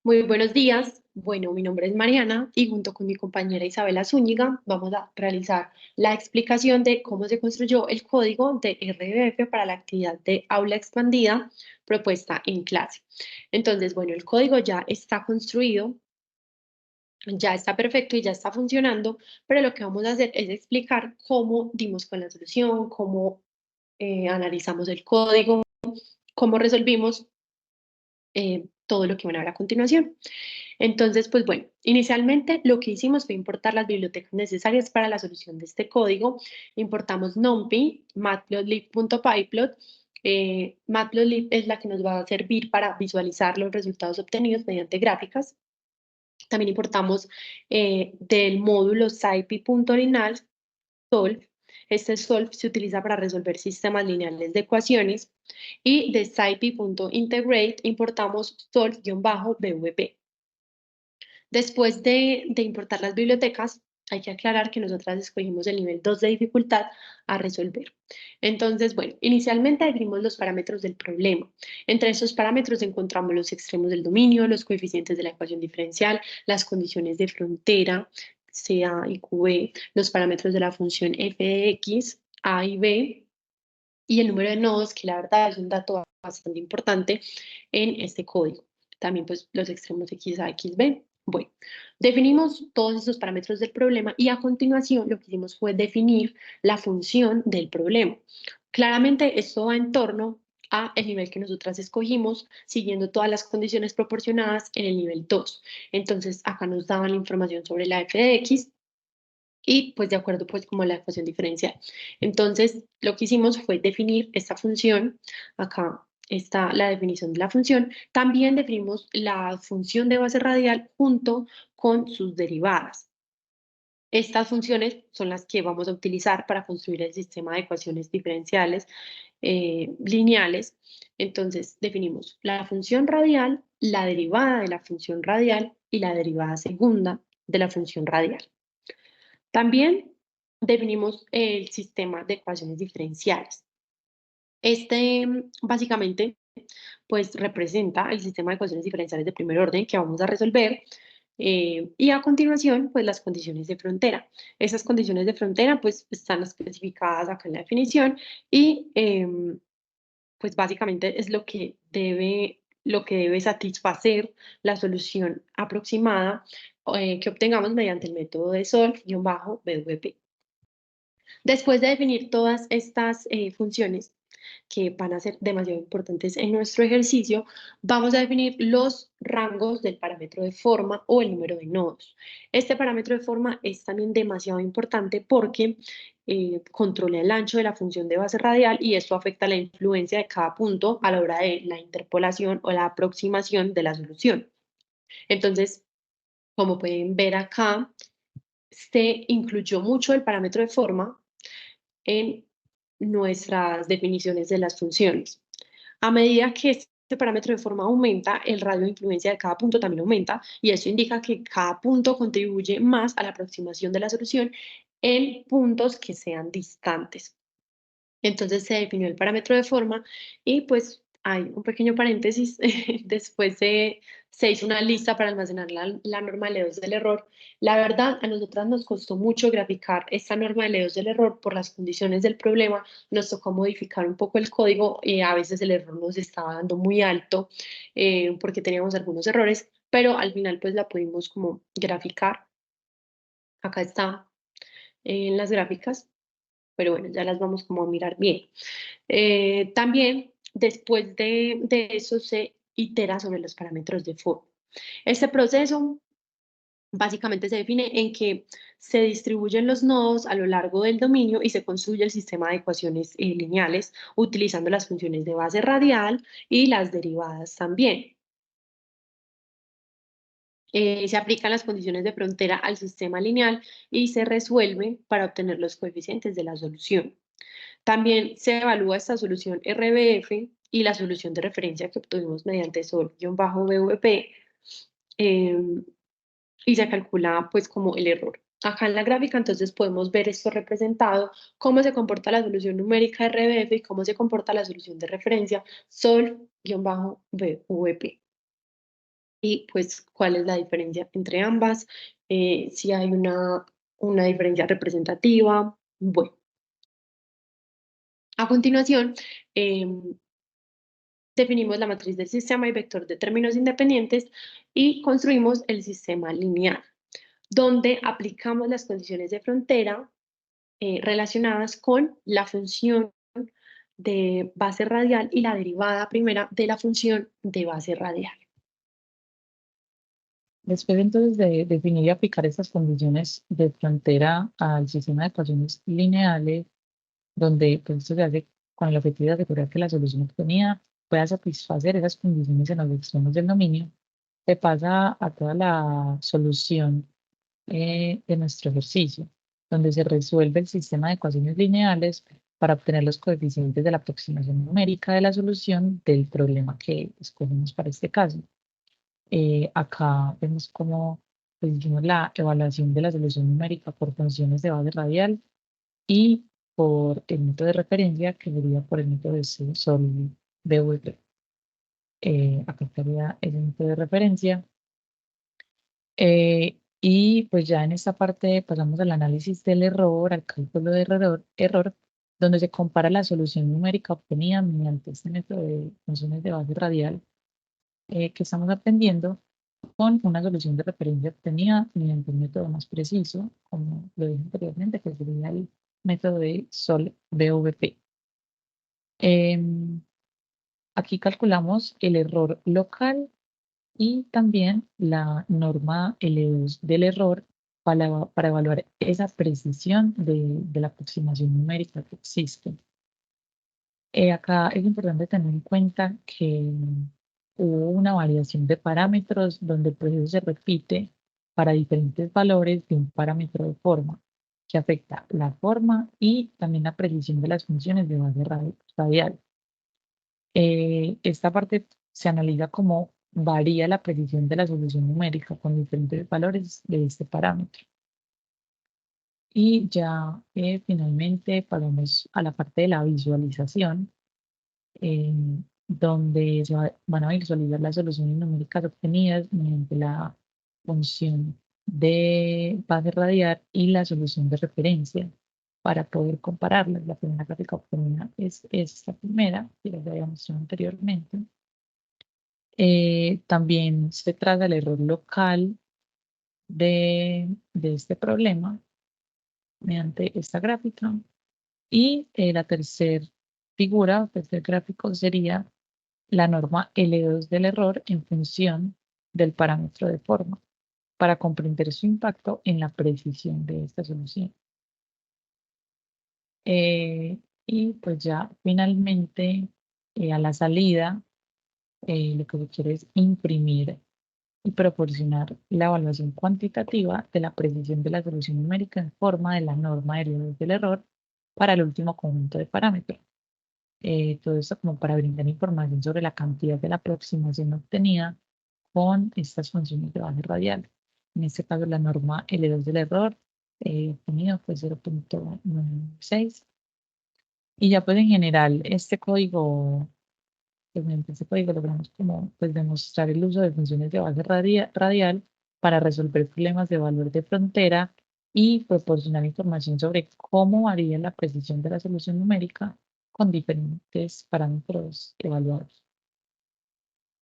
Muy buenos días. Bueno, mi nombre es Mariana y junto con mi compañera Isabela Zúñiga vamos a realizar la explicación de cómo se construyó el código de RBF para la actividad de aula expandida propuesta en clase. Entonces, bueno, el código ya está construido, ya está perfecto y ya está funcionando, pero lo que vamos a hacer es explicar cómo dimos con la solución, cómo analizamos el código, cómo resolvimos todo lo que van a ver a continuación. Entonces, pues bueno, inicialmente lo que hicimos fue importar las bibliotecas necesarias para la solución de este código. Importamos NumPy, matplotlib.pyplot. Matplotlib es la que nos va a servir para visualizar los resultados obtenidos mediante gráficas. También importamos del módulo scipy.lineal solve. Este solve se utiliza para resolver sistemas lineales de ecuaciones. Y de scipy.integrate importamos solve-bvp. Después de importar las bibliotecas, hay que aclarar que nosotras escogimos el nivel 2 de dificultad a resolver. Entonces, bueno, inicialmente definimos los parámetros del problema. Entre esos parámetros encontramos los extremos del dominio, los coeficientes de la ecuación diferencial, las condiciones de frontera, CA y QB, los parámetros de la función f de x, a y b, y el número de nodos, que la verdad es un dato bastante importante en este código. También pues los extremos x a, x, b. Bueno, definimos todos esos parámetros del problema y a continuación lo que hicimos fue definir la función del problema. Claramente esto va en torno a el nivel que nosotras escogimos, siguiendo todas las condiciones proporcionadas en el nivel 2. Entonces acá nos daban la información sobre la f de x, y pues de acuerdo pues como la ecuación diferencial. Entonces lo que hicimos fue definir esta función, acá está la definición de la función, también definimos la función de base radial junto con sus derivadas. Estas funciones son las que vamos a utilizar para construir el sistema de ecuaciones diferenciales lineales. Entonces definimos la función radial, la derivada de la función radial y la derivada segunda de la función radial. También definimos el sistema de ecuaciones diferenciales. Este básicamente pues representa el sistema de ecuaciones diferenciales de primer orden que vamos a resolver y a continuación pues las condiciones de frontera. Esas condiciones de frontera pues están especificadas acá en la definición y pues básicamente es lo que debe satisfacer la solución aproximada que obtengamos mediante el método de solve-bvp. Después de definir todas estas funciones que van a ser demasiado importantes en nuestro ejercicio, vamos a definir los rangos del parámetro de forma o el número de nodos. Este parámetro de forma es también demasiado importante porque controla el ancho de la función de base radial y esto afecta la influencia de cada punto a la hora de la interpolación o la aproximación de la solución. Entonces, como pueden ver acá, se incluyó mucho el parámetro de forma en nuestras definiciones de las funciones. A medida que este parámetro de forma aumenta, el radio de influencia de cada punto también aumenta y eso indica que cada punto contribuye más a la aproximación de la solución en puntos que sean distantes. Entonces se definió el parámetro de forma y pues hay un pequeño paréntesis, después se hizo una lista para almacenar la norma de Leos del error. La verdad, a nosotras nos costó mucho graficar esta norma de Leos del error por las condiciones del problema, nos tocó modificar un poco el código y a veces el error nos estaba dando muy alto porque teníamos algunos errores, pero al final pues la pudimos como graficar. Acá está en las gráficas, pero bueno, ya las vamos como a mirar bien. También, después de eso, se itera sobre los parámetros de forma. Este proceso básicamente se define en que se distribuyen los nodos a lo largo del dominio y se construye el sistema de ecuaciones lineales utilizando las funciones de base radial y las derivadas también. Se aplican las condiciones de frontera al sistema lineal y se resuelve para obtener los coeficientes de la solución. También se evalúa esta solución RBF y la solución de referencia que obtuvimos mediante SOL-BVP y se calcula pues como el error. Acá en la gráfica entonces podemos ver esto representado, cómo se comporta la solución numérica RBF y cómo se comporta la solución de referencia SOL-BVP. y pues cuál es la diferencia entre ambas, si hay una diferencia representativa. Bueno, a continuación, definimos la matriz del sistema y vector de términos independientes y construimos el sistema lineal, donde aplicamos las condiciones de frontera relacionadas con la función de base radial y la derivada primera de la función de base radial. Después entonces de definir y aplicar estas condiciones de frontera al sistema de ecuaciones lineales, donde pues, esto se hace con el objetivo de asegurar que la solución obtenida pueda satisfacer esas condiciones en los extremos del dominio, se pasa a toda la solución de nuestro ejercicio, donde se resuelve el sistema de ecuaciones lineales para obtener los coeficientes de la aproximación numérica de la solución del problema que escogemos para este caso. Acá vemos cómo pues, hicimos la evaluación de la solución numérica por funciones de base radial y por el método de referencia, que sería por el método de Sol BVP. Acá estaría el método de referencia. Y pues ya en esta parte pasamos al análisis del error, al cálculo de error, donde se compara la solución numérica obtenida mediante este método de funciones de base radial que estamos aprendiendo con una solución de referencia obtenida mediante un método más preciso, como lo dije anteriormente, que sería el método de Sol-BVP. Aquí calculamos el error local y también la norma L2 del error para evaluar esa precisión de la aproximación numérica que existe. Acá es importante tener en cuenta que hubo una variación de parámetros donde el proceso se repite para diferentes valores de un parámetro de forma, que afecta la forma y también la precisión de las funciones de base radial. Esta parte se analiza cómo varía la precisión de la solución numérica con diferentes valores de este parámetro. Y ya finalmente pasamos a la parte de la visualización, eh, donde van a visualizar las soluciones numéricas obtenidas mediante la función de base radial y la solución de referencia para poder compararlas. La primera gráfica obtenida es esta primera, que ya había mostrado anteriormente. También se traza el error local de este problema mediante esta gráfica. Y la tercera figura, tercer gráfico, sería la norma L2 del error en función del parámetro de forma para comprender su impacto en la precisión de esta solución. Y pues ya finalmente a la salida lo que se quiere es imprimir y proporcionar la evaluación cuantitativa de la precisión de la solución numérica en forma de la norma L2 del error para el último conjunto de parámetros. Todo esto como para brindar información sobre la cantidad de la aproximación obtenida con estas funciones de base radial. En este caso, la norma L2 del error obtenido fue 0.96. Y ya pues en general, este código, pues mediante este código logramos como pues demostrar el uso de funciones de base radial para resolver problemas de valor de frontera y proporcionar información sobre cómo varía la precisión de la solución numérica con diferentes parámetros evaluados.